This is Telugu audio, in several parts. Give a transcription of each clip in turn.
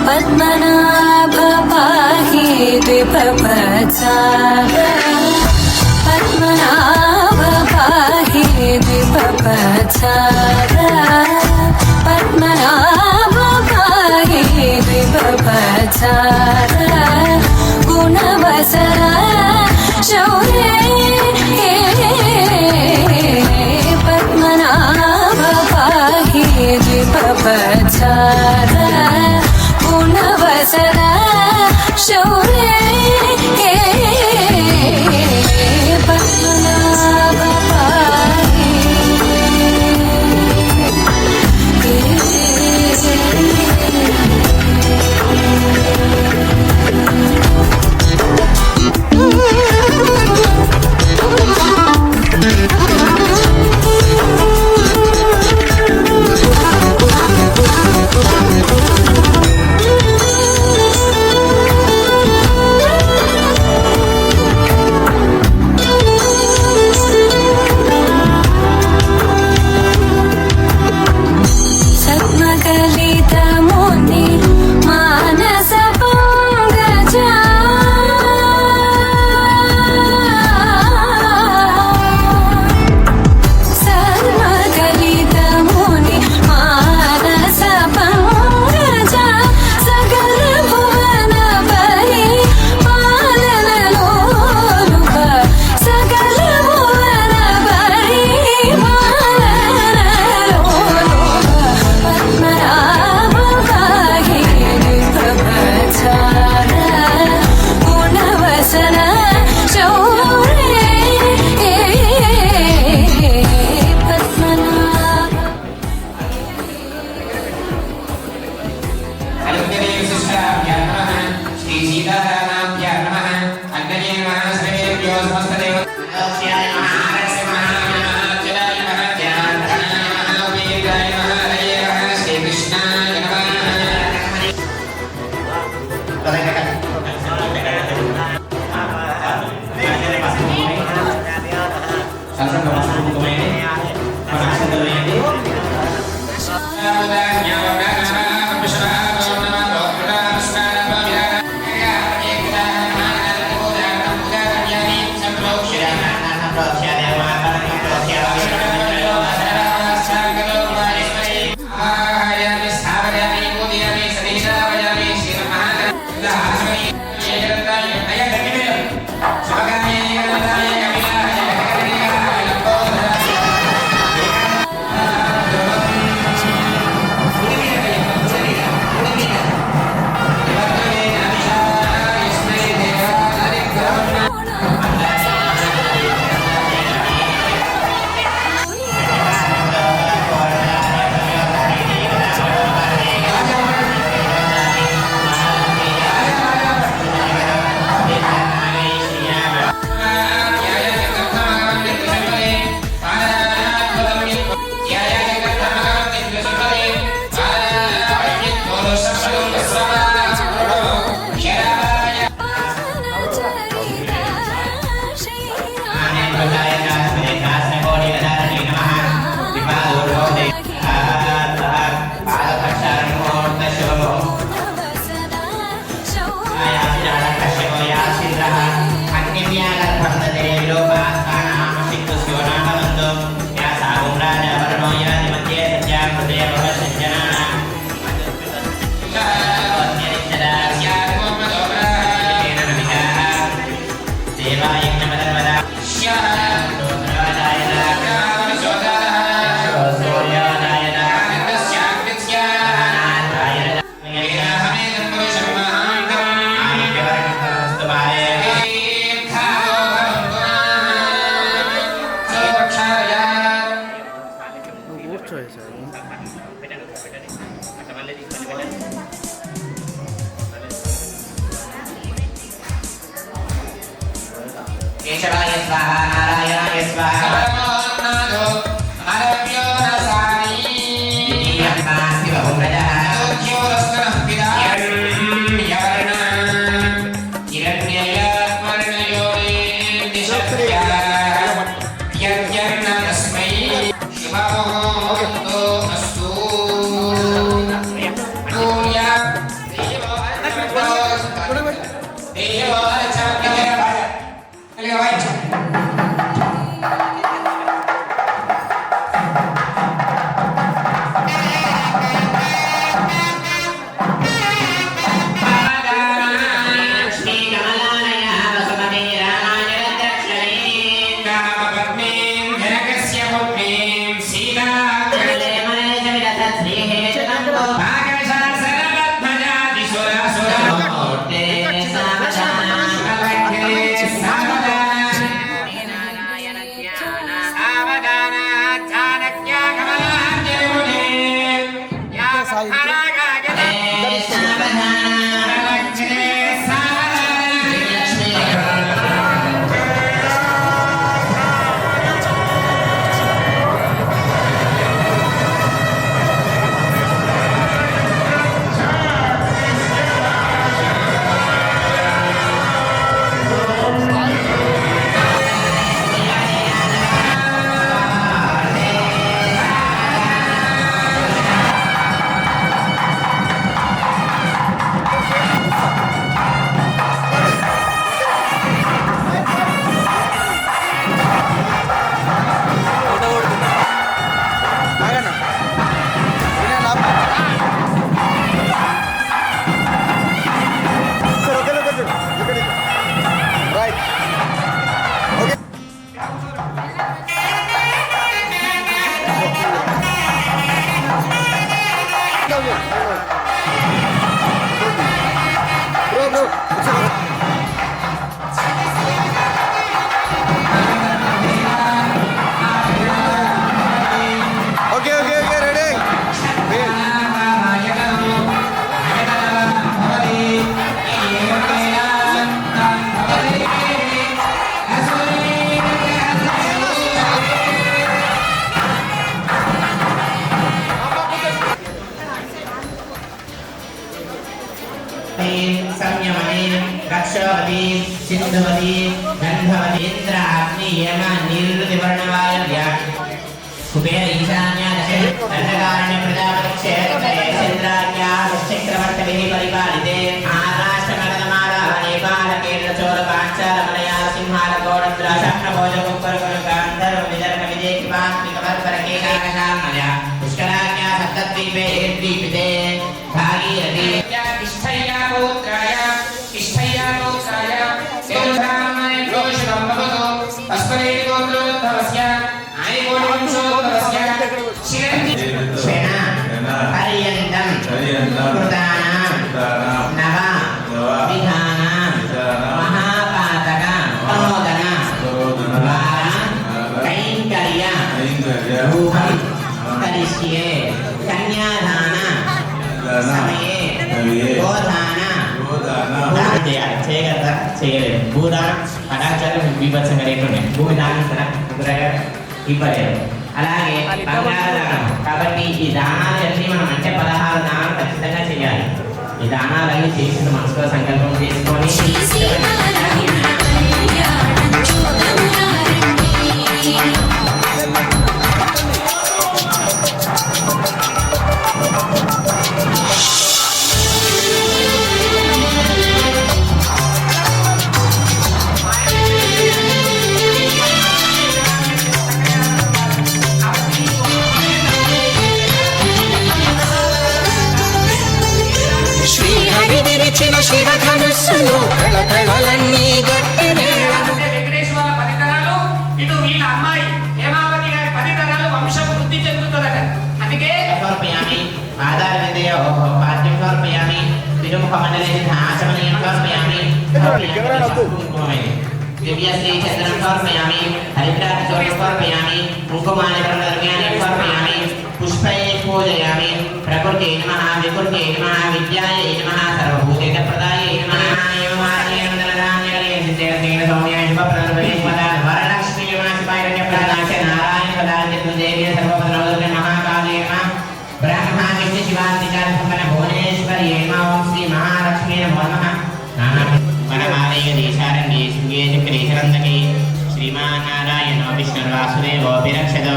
पद्मनाभ पाहि द्विपवत्सार पद्मनाभ पाहि द्विपवत्सार पद्मनाभ पाहि द्विपवत्सार गुणवसर शौर्ये पद्मनाभ पाहि द्विपवत्सार गुणवसर शौर्ये पद्मनाभ पाहि केशवाय स्वाहा नारायणाय स्वाहा परमात्मानो आरभ्यो रसानि द्वितीयन्नास्ति बहुव्रजः ज्योतिरस्करः पिता संयमने रक्षवती सिंधुवती गंधवती इंद्र अग्नि यम निरुति वर्णवायव्या कुबेर ईशान्य दशकारण्य प्रजापति क्षेत्रे चंद्राज्ञा चक्रवर्तिभिः परिपालिते महाराष्ट्र मगधमाला नेपाल केरल चोल पांचाल मलयाल सिंहाल गौडन्द्र शक्नभोज कुक्कुर गांधर्व विदर्भ विजय कृपात्मिक वर्पर केकाकशामलया पुष्कराज्ञा सप्तद्वीपे द्वीपिते भागीरथी इष्ठया पुत्राय सेवधामाय घोषणं भवतो अस्मरे गोत्रोद्भवस्य आयकोटिवंशोद्भवस्य शिरञ्जीवेन पर्यन्तं कृतानां नव विधानां महापातक प्रमोदन कैङ्कर्य रूपं करिष्ये कन्यादान समये गोदान చేయలేదు భూదానం అనాచారం విభత్సంగా లేకుండా భూమి దానం ఇవ్వలేదు అలాగే బంగారు దానం కాబట్టి ఈ దానాలన్నీ మనం అంటే 16 దానాలు ఖచ్చితంగా చేయాలి ఈ దానాలన్నీ చేసిన మనసులో సంకల్పం చేసుకొని శివధనుస్సును కళకళలన్నీ గట్టి వెంకటేశ్వర 10 తరాలు ఇటు వీళ్ళ అమ్మాయి హేమావతి గారి 10 తరాలు వంశం వృద్ధి చెందుతుందట అందుకే సమర్పయామి ఆధార విదయో పాద్యం సమర్పయామి విరుముఖ మండలే ఆచమనీయం సమర్పయామి దివ్యశ్రీ చంద్రం సమర్పయామి హరిద్రాక్ష సమర్పయామి కుంకుమానికరం ద్రవ్యాన్ని సమర్పయామి పుష్పై పూజయామి ప్రకృతి నమః వికృతి నమః విద్యాయ నమః సర్వభూతేజ ప్రదాయ నమః ఏమాయ నందనదాన్యలే సిద్ధేన సౌమ్యాయ శుభప్రదవే నమః వనమాలయ దేశారణ్యే శృంగే చక్రేశనందకే శ్రీమాన్నారాయణో విష్ణుర్వాసుదేవోపి రక్షతో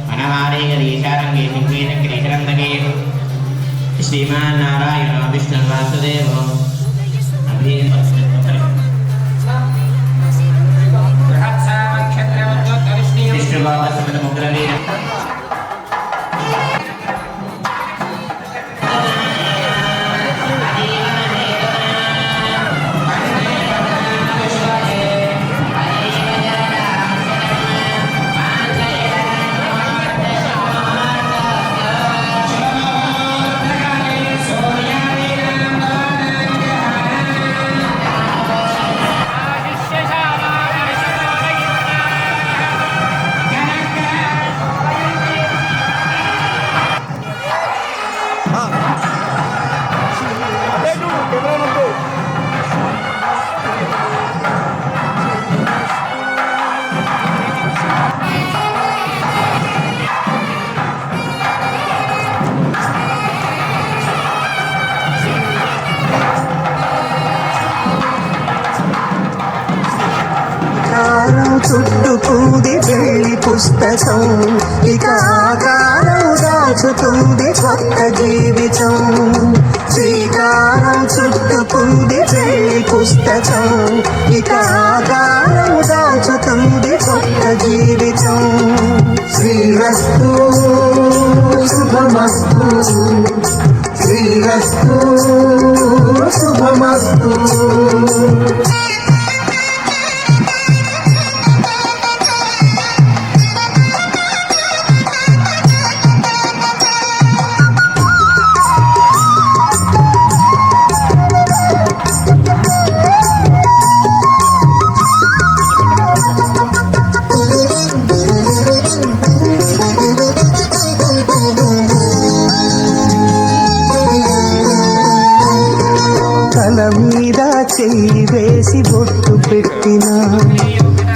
వనమాలయ దేశారణ్యే శృంగే చక్రేశనందకే శ్రీమాన్నారాయణో విష్ణుర్వాసుదేవో విష్ణుభావసమతముగ్రవీర చుట్టుకుంది వెళ్ళి పుస్తకం ఇక ఆకారం దాచుతుంది కొత్త జీవితం శ్రీకారం చుట్టుకుంది వెళ్ళి పుస్తకం ఇక ఆకారం దాచుతుంది కొత్త జీవితం శ్రీరస్తు శుభమస్తు శ్రీరస్తు శుభమస్తు తల మీద చెయ్యి వేసి బొట్టు పెట్టినా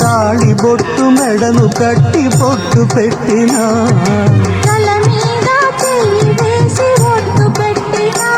తాళి బొట్టు మెడను కట్టి బొట్టు పెట్టినా తల మీద చెయ్యి వేసి ఒట్టు పెట్టినా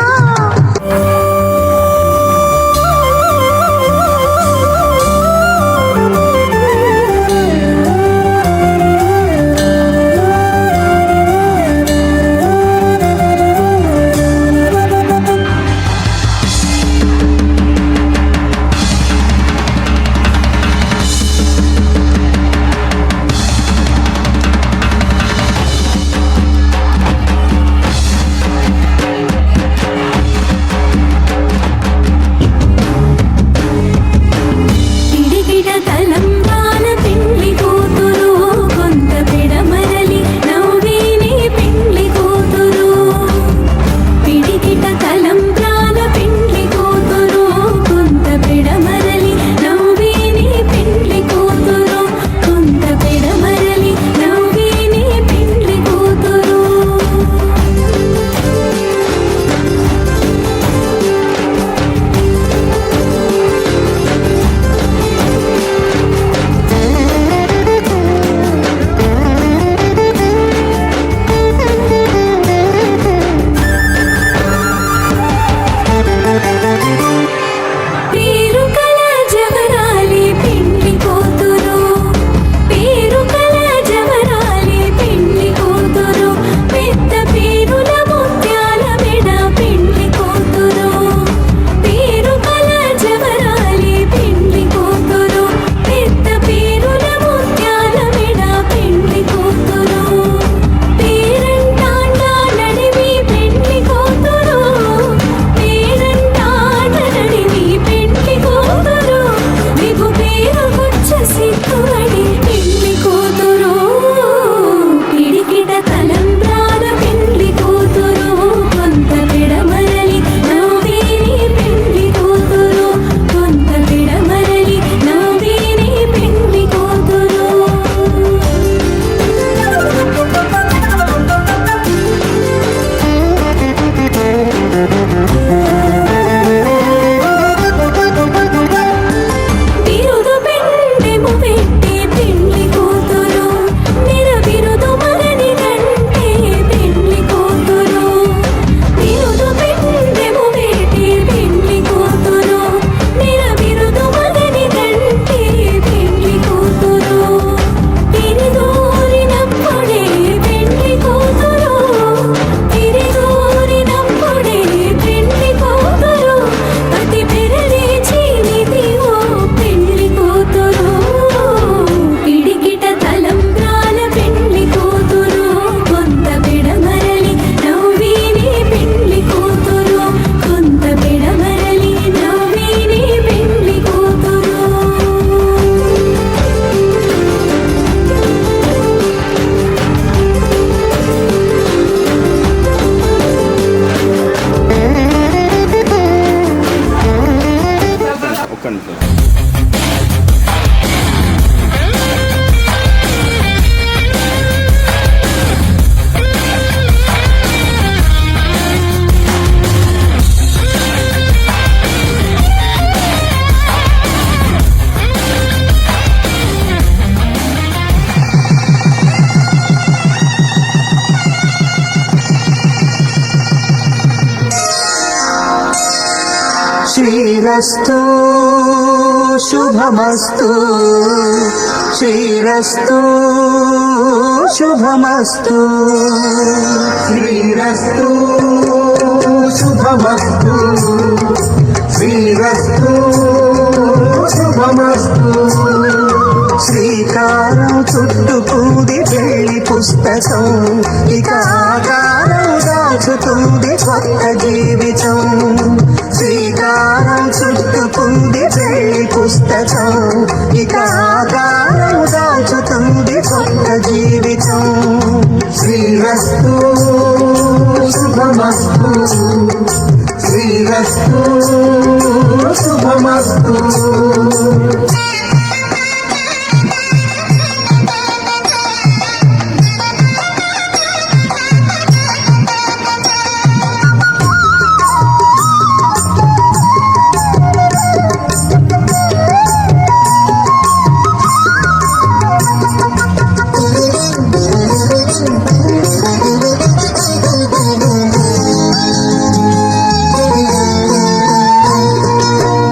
కంట్రోల్. శ్రీరస్తు శుభమస్తు, శ్రీరస్తు శుభమస్తు, శ్రీరస్తు శుభమస్తు, శ్రీరస్తు శుభమస్తు. శ్రీకారం చుట్టుకుంది పెళ్లి పుస్తకం, ఇక ఆకారం దాచుతుంది కొత్త జీవితం. శ్రీకారం చుట్టుకుంది పెళ్లి పుస్తకం, ఇక ఆకారం దాచుతుంది కొత్త జీవితం. శ్రీరస్తు శుభమస్తు, శ్రీరస్తు శుభమస్తు.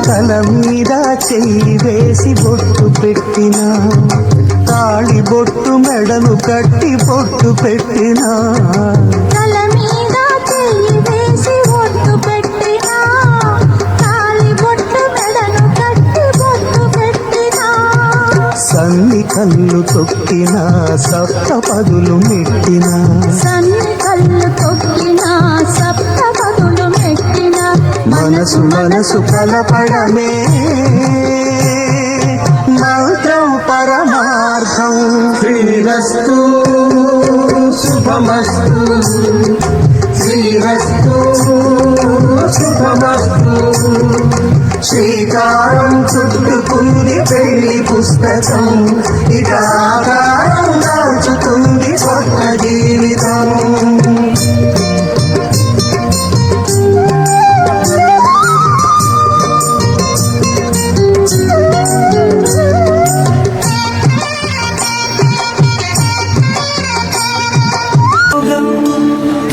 తల మీద చెయ్యి వేసి బొట్టు పెట్టినా, తాళి బొట్టు మెడలు కట్టి బొట్టు పెట్టినా, తల మీద చెయ్యి వేసి ఒట్టు పెట్టినా, తాళి బొట్టు మెడను కట్టి బొట్టు పెట్టినా, సన్ని కళ్ళు తొక్కినా, సప్త పదులు మెట్టినా, సన్ని కళ్ళు తొక్కినా, సప్త పదులు మెట్టినా, మనసు మనసు కలపడమే మంత్రం పరమార్థం. శ్రీరస్తు శుభమస్తు, శ్రీరస్తు శుభమస్తు. శ్రీకారం చుట్టుకుంది పెళ్లి పుస్తకం, ఇక ఆకారం దాచుతుంది కొత్త జీవితం.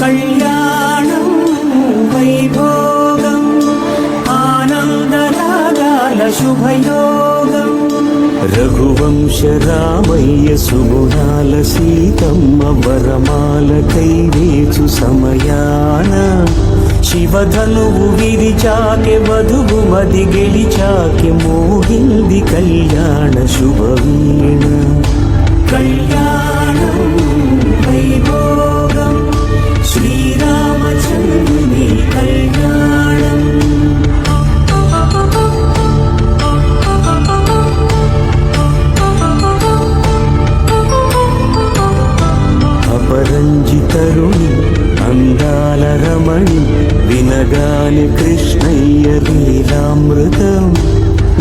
కళ్యాణం వైభోగం ఆనందరాగాల శుభయోగం. రఘువంశ రామయ్య సుగుణాల సీతమ్మ వరమాల కైవేచు సమయాన, శివధనువు విరిచాకె వధువు మది గెలిచాకె మోగింది కళ్యాణ శుభవీణ. కళ్యాణం వైభోగం శ్రీరామచంద్రుని కళ్యాణం. అపరంజితరుణి అందాల రమణి, వినగాని కృష్ణయ్య లీలామృతం.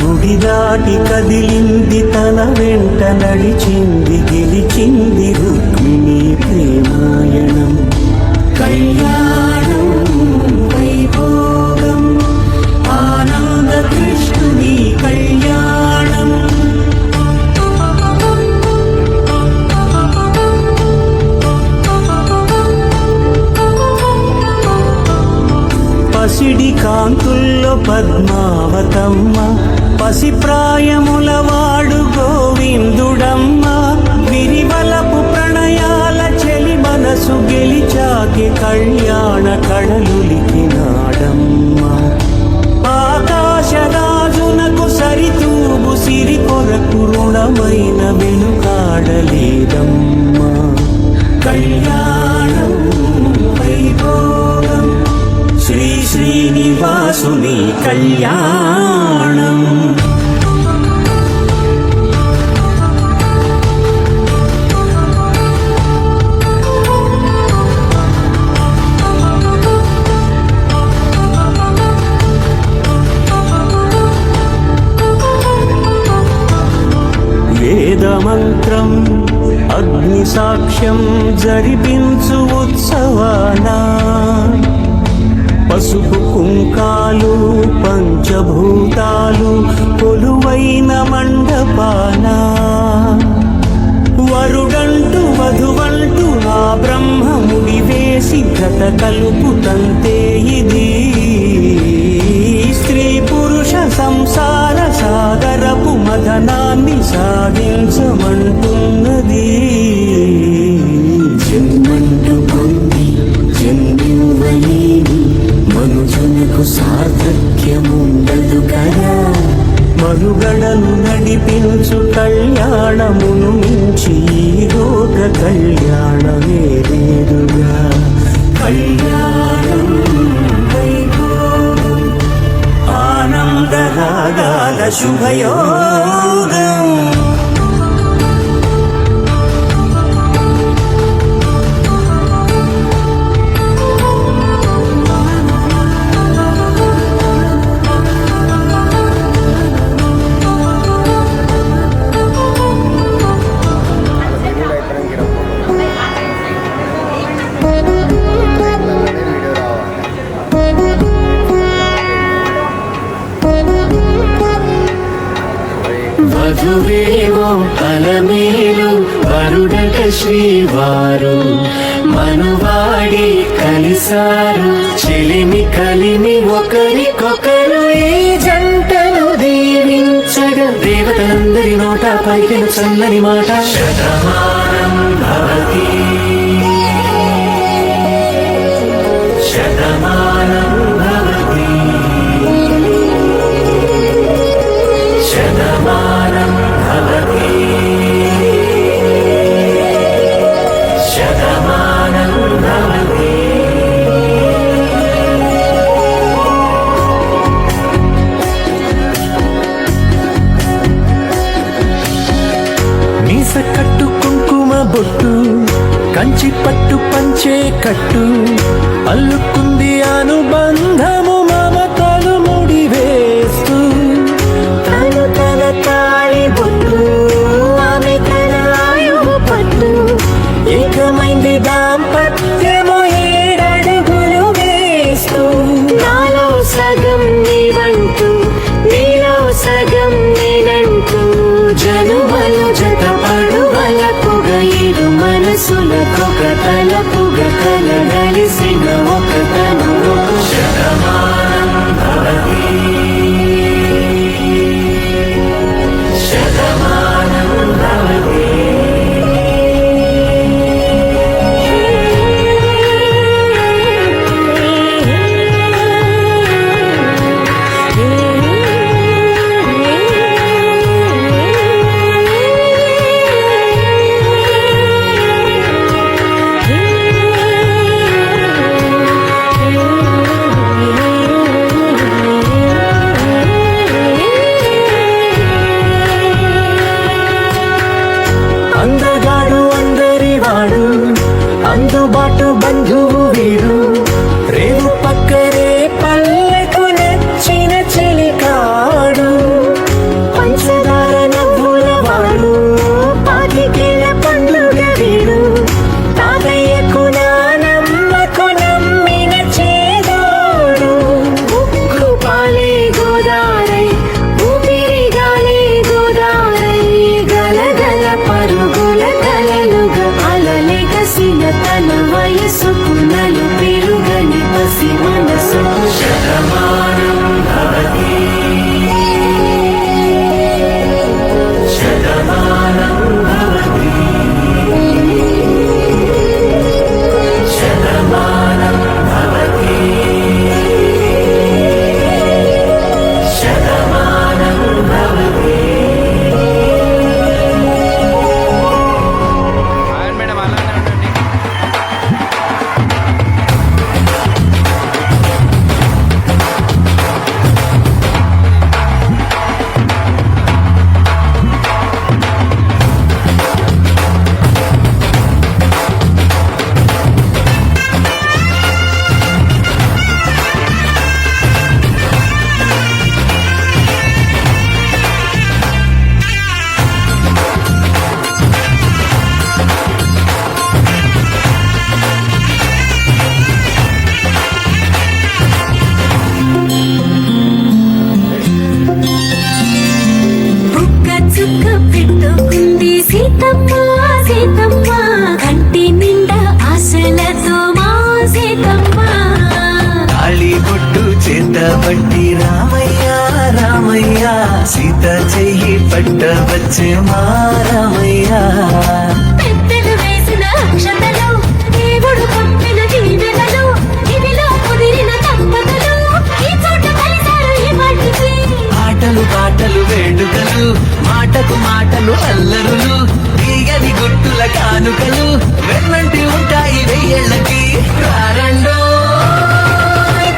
గుడి దాటి కదిలింది తన వెంట నడిచింది, గెలిచింది రుక్మిణి ప్రేమాయణం. కళ్యాణం వైభోగం ఆనంద కృష్ణుని కళ్యాణం. పసిడి కాంతుల్లో పద్మావతమ్మ, పసిప్రాయముల వాడు గోవిందుడమ్మ. విరివలపు ప్రణయాల చెలి మనసు గెలిచాకి కళ్యాణ కళలులికినాడమ్మ. ఆకాశరాజునకు సరితూగు సిరి కొరకు రుణమైన వెనుకాడలేదమ్మా. కళ్యాణం వైభోగం శ్రీ శ్రీనివాసుని కళ్యాణం. కర్పూరం అగ్ని సాక్ష్యం జరిపించు ఉత్సవాన పసుపు కుంకాలు పంచభూతాలు కొలువైన మండపాన వరుడంటూ వధువంటూ ఆ బ్రహ్మముడి వేసి గత కలుపుతంతే ఇది స్త్రీ పురుష సంసార సాగరపు మదనాన్ని సాగించమంటున్నది. జన్మంటూ పొంది జన్మివ్వలేని మనుజునకు సార్థక్యముండదు కదా. మనుగడను నడిపించు కళ్యాణమును మించి ఈ లోక కళ్యాణమే లేదుగా. కళ్యాణం వైభోగం ఆనందరాగాల శుభయోగం. వధువేవో అలమేలు వరుడట శ్రీవారు మనువాడి కలిసారు చెలిమి కలిమి ఒకరికొకరు ఈ జంటను దీవించగా దేవతలందరి నోట పలికిన చల్లని మాట శతమానం భవతి శతమానం భవతి శతమానం భవతి శతమానం భవతి. మీస కట్టు కుంకుమ బొట్టు కంచి పట్టు పంచే కట్టు అల్లుకుంది అనుబంధము మమతలు ముడి వేస్తూ తను తన తాళి బొట్టు ఆమె తన ఆయువు పట్టు ఏకమైంది దాంపత్యము ఏడడుగులు వేస్తూ నాలో సగం నీవంటూ నీలో సగం నేనంటూ జనుమలు జతపడువలకుగ ఇరు మనసులకొక తలపుగ కలగలిసిన ఒక తన సీతమ్మ సీతమ్మ కంటి నిండా ఆశలతో మా సీతమ్మ తాళి బొట్టు చేత పట్టి రామయ్య రామయ్య సీత చెయ్యి పట్ట వచ్చే మా రామయ్య పెద్దలు వేసిన అక్షతలు దేవుడు పంపిన దీవెనలు ఇవిలో కుదిరిన దంపతులు ఈ చోట కలిశారు ఈ మట్టికి ఆటలు పాటలు వేడుకలు మాటకు మాటలు అల్లరులు తీగని గుట్టుల కానుకలు వెన్నంటి ఉంటాయి వెయ్యేళ్ళకి రారండో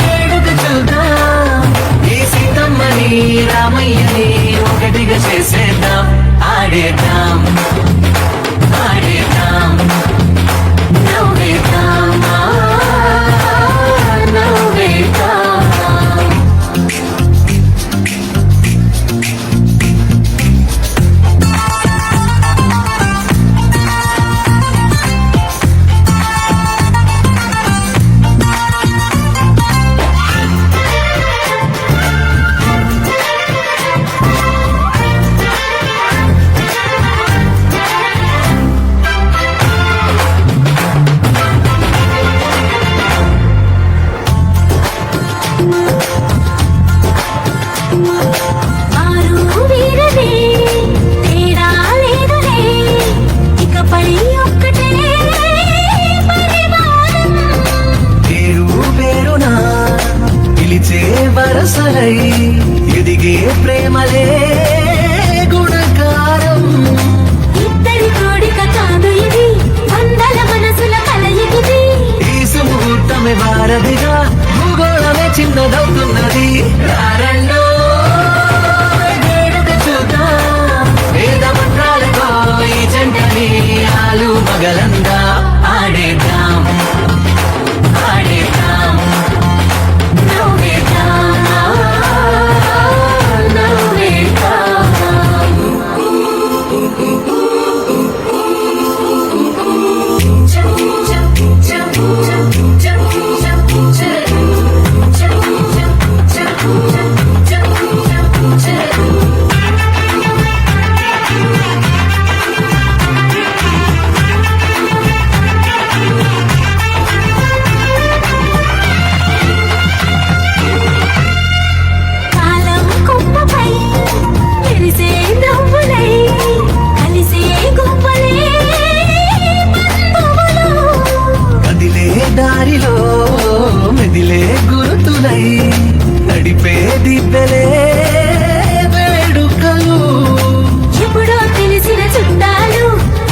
వేడుక చూద్దాం ఈ సీతమ్మని రామయ్యని ఒకటిగా చేసేద్దాం ఆడేద్దాం ఆడేద్దాం నవ్వేద్దాం నవ్వేద్దాం ఆరు వీరనే తేడా లేదులే ఇకపై ఒక్కటే పరివారం పేరు పేరునా పిలిచే వరసలై ఎదిగే ప్రేమలే గుణకారం ఇద్దరి కోడిక కాదు ఇది వందల మనసుల కలయికిది ఈ సుముహూర్తమే వారధిగా భూగోళమే చిన్నదవుతున్నది రారండో వేడుక చూద్దాం వేద మంత్రాలతో ఈ జంటని ఆలు మగలందా ఆడేద్దాం ఆడేద్దాం నవ్వేద్దాం నవ్వేద్దాం కాలం కుప్పపై మెరిసే నవ్వులై కలిసే గొప్పలే బంధువులు కదిలే దారిలో మెదిలే గుర్తులై నడిపే దిబ్బెలే వేడుకలు ఎప్పుడో తెలిసిన చుట్టాలు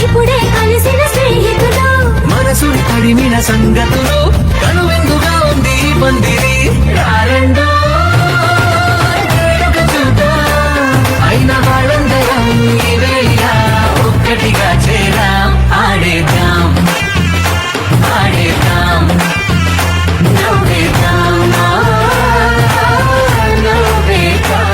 ఇప్పుడే కలిసిన స్నేహితులు మనసుని తడిమిన సంగతులు కనువిందుగా ఉంది ఈ పందిరి రారండో వేడుక చూద్దాం అయిన వాళ్ళందరం ఈ వేళ ఒక్కటిగా చేరాం ఆడేద్దాం ఆడేద్దాం నవ్వేద్దాం నవ్వేద్దాం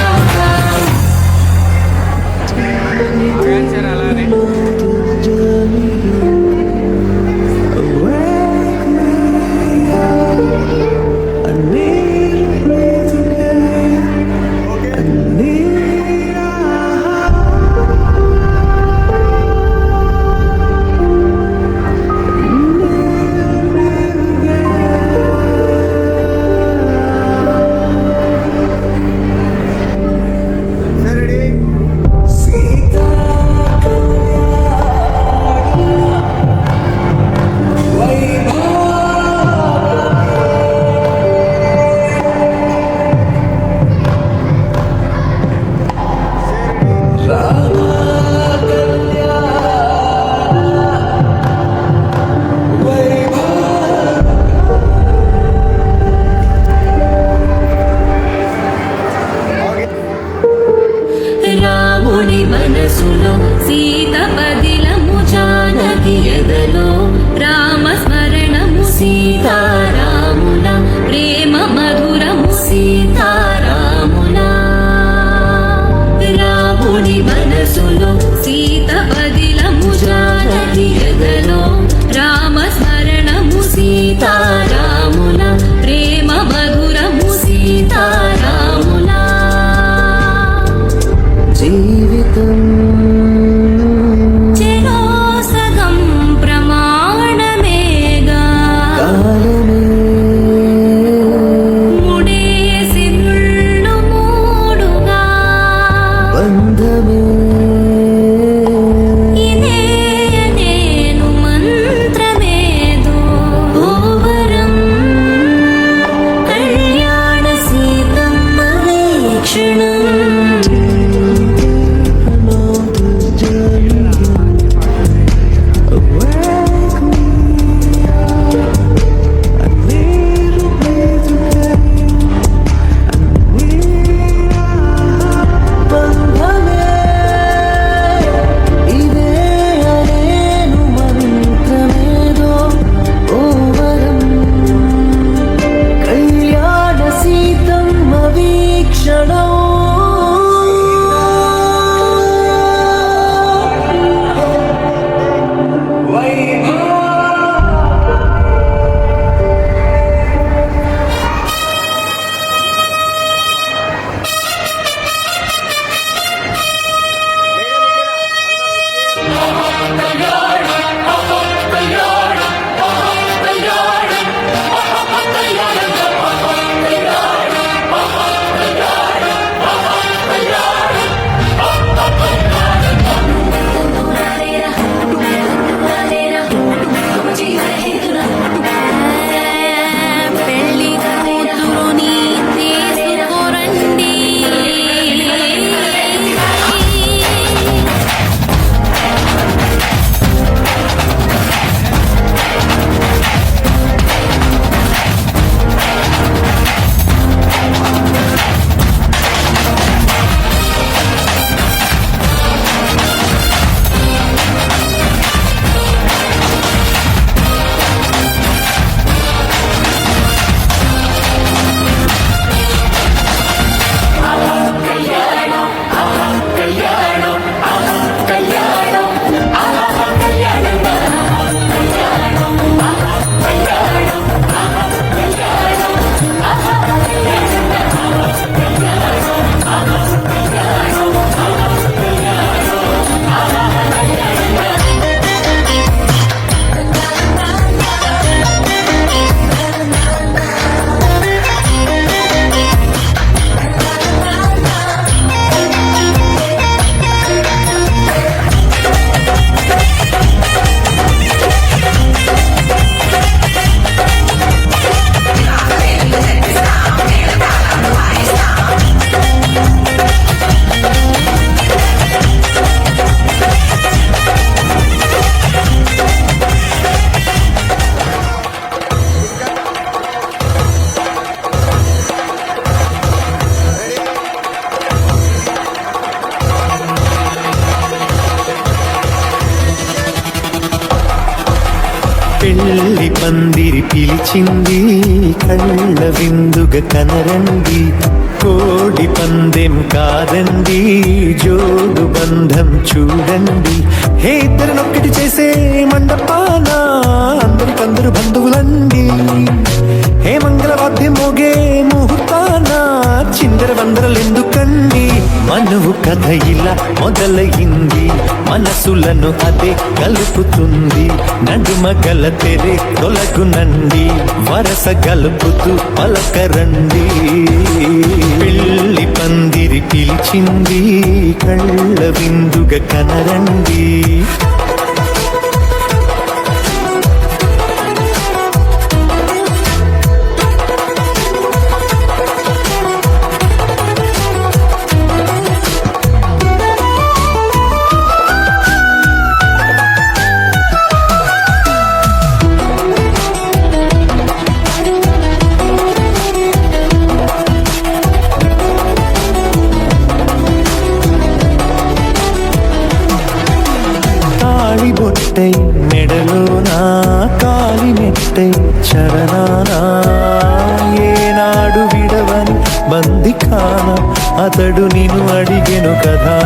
రాముని మనసులో సీత పదిలము జానకి ఎదలో రామ స్మరణము సీతారాముల ప్రేమ మధురము సీతారాముల రాముని మనసులో సీత పదిలము జానకి ఎదలో రామ స్మరణము సీతారాముల ప్రేమ మధురము సీతారాముల జీవితం చెరో పెళ్లి కూతురుని తీసుకురండి. పెళ్లి పందిరి పిలిచింది కళ్ళ విందుగా కనరండి కోడి పందెం కాదండి జోడు బంధం చూడండి హే ఇద్దరినొక్కటి చేసే మండపాన అందరికందరు బంధువులండి హే మంగళవాద్యం మోగే ముహూర్తాన చిందర వందరలెందుకండి మనువు కథ ఇలా మొదలయింది మనసులను అదే కలుపుతుంది నడుమ గల తెరే తొలగునండి వరస గలుపుతూ పలకరండి పెళ్లి పందిరి పిలిచింది కళ్ళ విందుగా కనరండి బొట్టై మెడలోనా కాలి మెట్టై చరణానా ఏనాడు విడవని బందికాన అతడు నిన్ను అడిగెను కదా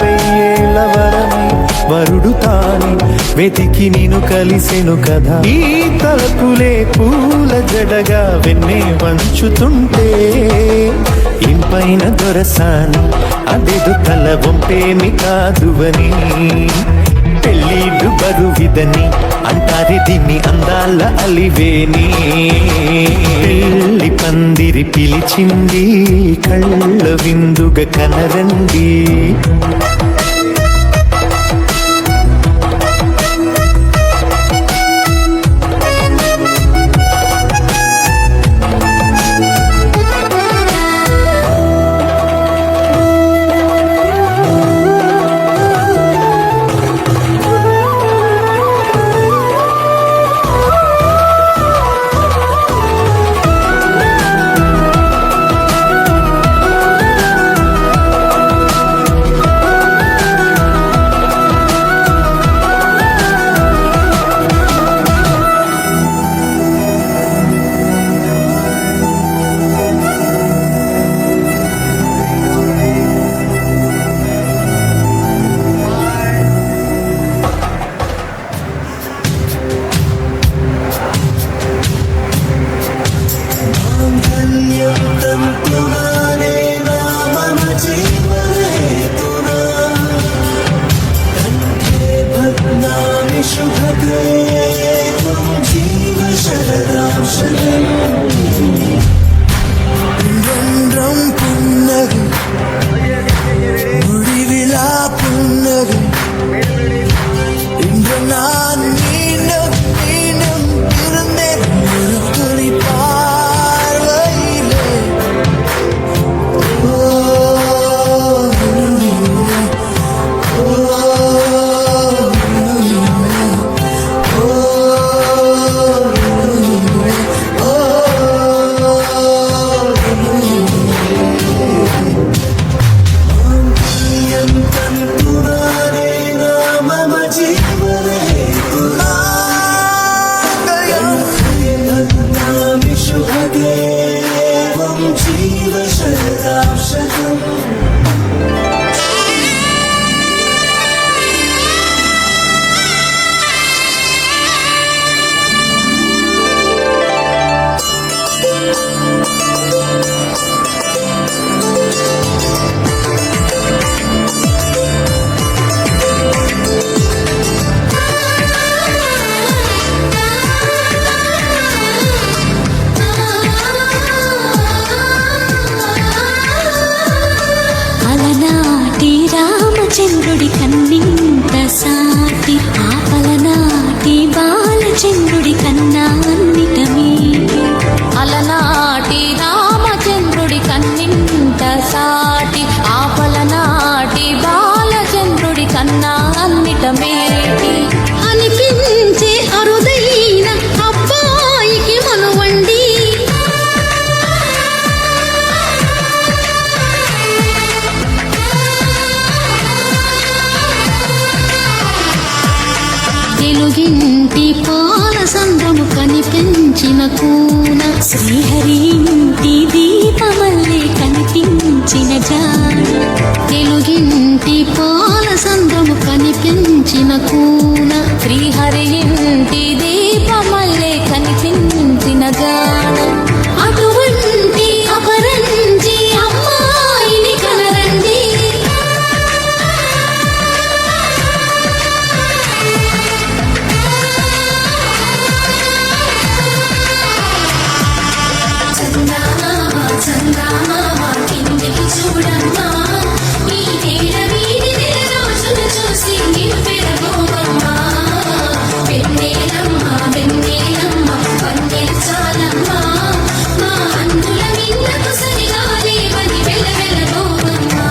వెయ్యేళ్ళ వరమై వరుడు తాని వెతికి నిన్ను కలిసెను కదా ఈ తలపులే పూల జడగా వెన్నే వంచుతుంటే ఇంపైన దొరసాని అదెదు తల వంపేమి కాదువని పెళ్ళిడు బరువిదని అంటారే దీన్ని అందాల అలివేని పెళ్లి పందిరి పిలిచింది కళ్ళ విందుగా కనరండి जीवन हेतुना कंठे भग्नानि शुभगे त्वं जीव शरदां शरणम् रं पुन्नगे முடிவிலா புன்னகை இன்று நான் மீண்டும் மீண்டும் இருந்தேன் ஒரு துளி பார்வையிலே ஓ, ஓ, जीव शरदां शतम् అలనాటి రామచంద్రుడి కన్నింత సాటి ఆపలనాటి బాలచంద్రుడి కన్నా అన్నిటమే అలనాటి రామచంద్రుడి కన్నింత సాటి ఆపలనాటి బాలచంద్రుడి కన్నా అన్నిటమేటి అనిపించే అరుదైన అబ్బాయికి మనువండి తెలుగింటి పాల సంద్రము కనిపించిన కూన శ్రీహరి ఇంటి దీపమల్లే కనిపించిన జాడ తెలుగింటి పాల సంద్రము కనిపించిన కూన శ్రీహరి ఇంటి దీపమల్లే కనిపించిన జాడ అటువంటి అపరంజి అమ్మాయిని కనరండి చందమామ కిందికి చూడమ్మా ఈ నేల వీధి నెల రోజులు చూసి నివ్వెరబోవమ్మా వెన్నెలమ్మ వెన్నెలమ్మ వన్నెలు చాలమ్మా మా అందుల మిన్నకు సరిగా లేవని వెలవెలబోవమ్మా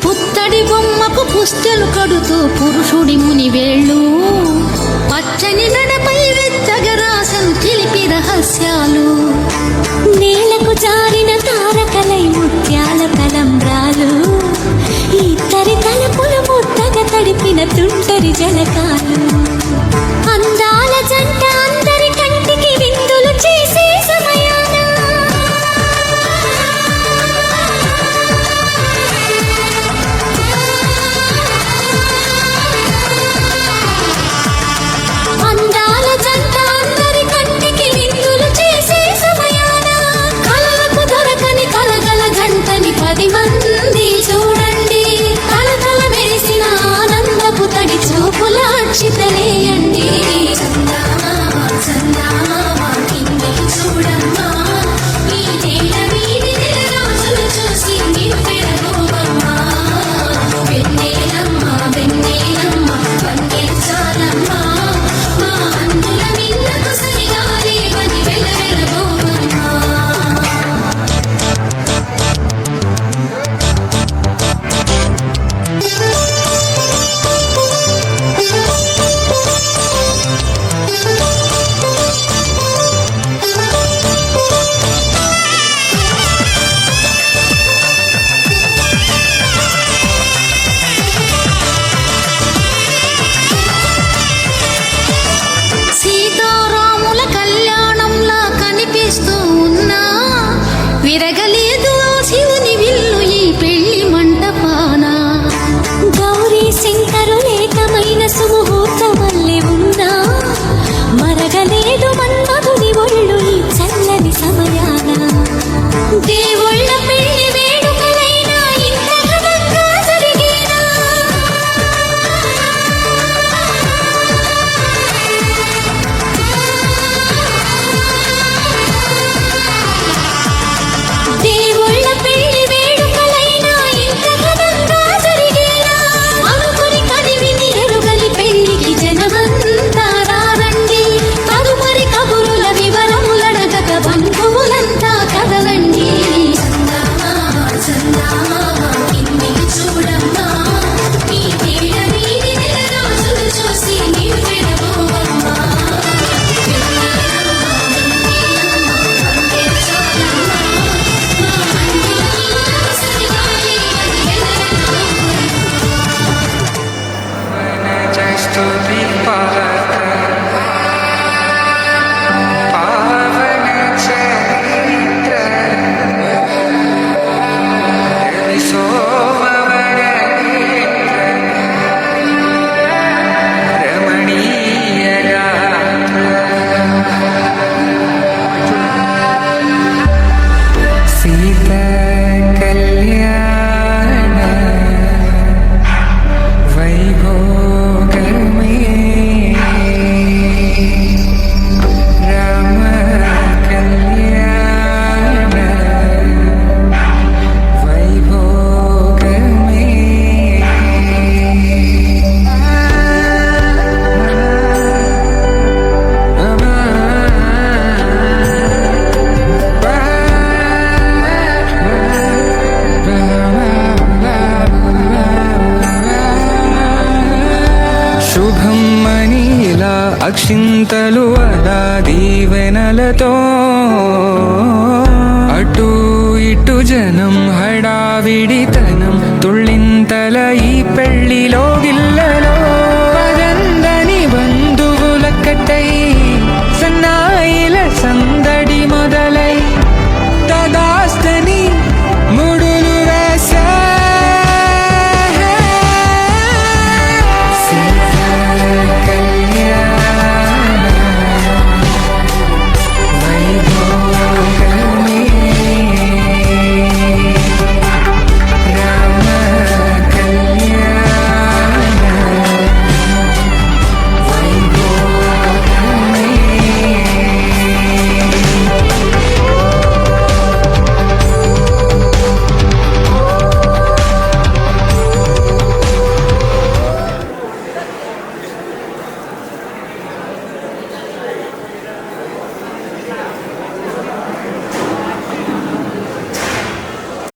పుత్తడి బొమ్మకు పుస్తెలు కడుతూ పురుషుడి ముని వేళ్ళు పచ్చని నడపై వెచ్చగరాసలు చిలిపి రహస్యాలు నేలకు జారిన తారకలై ముత్యాల తలంబ్రాలు ఇద్దరి తలుపులు ముద్దగా తడిపిన తుంటరి జలకాలు అందాల జంట అందరి కంటికి విందులు చేసే సమయాన అందాల జంట అందరి కంటికి విందులు చేసే సమయాన కలలకు దొరకని కలగల గంటని 10 మంది చూడండి కలకల మెరిసిన ఆనందపు తడి చూపుల అక్షితలేయండి చందమామ చందమామ కిందికి చూడమ్మా ఈ నేల వీధి నెల రోజులు చూసి నివ్వెరబోవమ్మా వెన్నెలమ్మ వెన్నెలమ్మ వన్నెలు చాలమ్మా మా అందుల మిన్నకు సరిగా లేవని వెలవెలబోవమ్మా చందమామ కిందికి చూడమ్మా నీ తేడ వీడి నెలరాజులు చూసి నివ్వెరబోవమ్మా स्तुति पात्र पावन चरित्र रवि सोमवर नेत्र रमणीय गात्र सीता कल्याण वैभोग में राम कल्याण वैभोग శుభం మనీలా అక్షింతలు అలా దీవెనలతో అటు ఇటు జనం హడావిడితనం